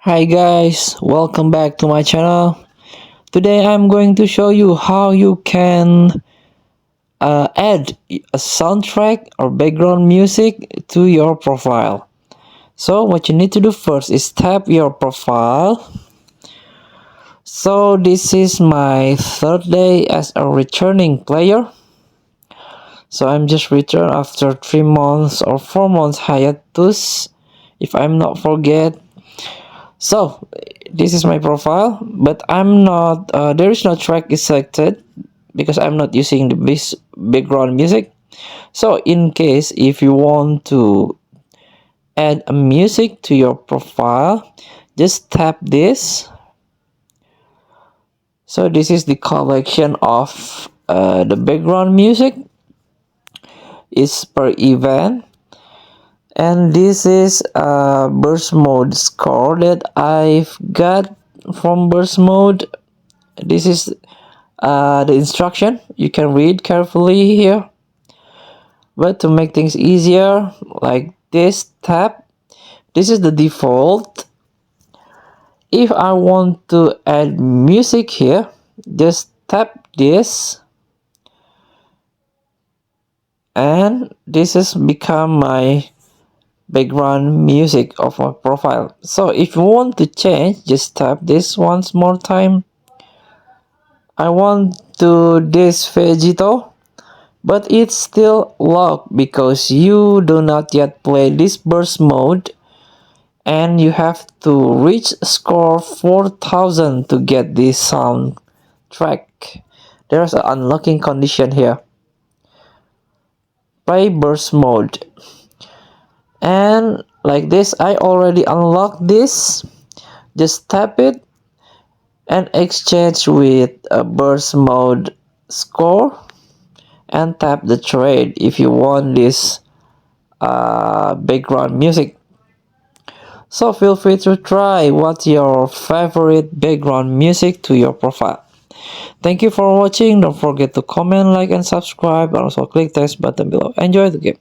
Hi guys, welcome back to my channel. Today I'm going to show you how you can add a soundtrack or background music to your profile. So what you need to do first is tap your profile. So this is my third day as a returning player. So I'm just returned after 3 months or 4 months hiatus, if I'm not forget. So this is my profile, but I'm not there is no track is selected because I'm not using the background music. So in case if you want to add a music to your profile, just tap this. So this is the collection of the background music is per event, and this is a burst mode score that I've got from burst mode. This is the instruction. You can read carefully here, but to make things easier, like this, tap. This is the default. If I want to add music here, just tap this, and this has become my background music of my profile. So if you want to change, just tap this once more time. I want to this Vegito, but it's still locked because you do not yet play this burst mode, and you have to reach score 4000 to get this soundtrack. There's an unlocking condition here. Play burst mode, and like this I already unlocked this. Just tap it and exchange with a burst mode score, and tap the trade if you want this background music. So feel free to try what's your favorite background music to your profile. Thank you for watching. Don't forget to comment, like, and subscribe, and also click the text button below. Enjoy the game.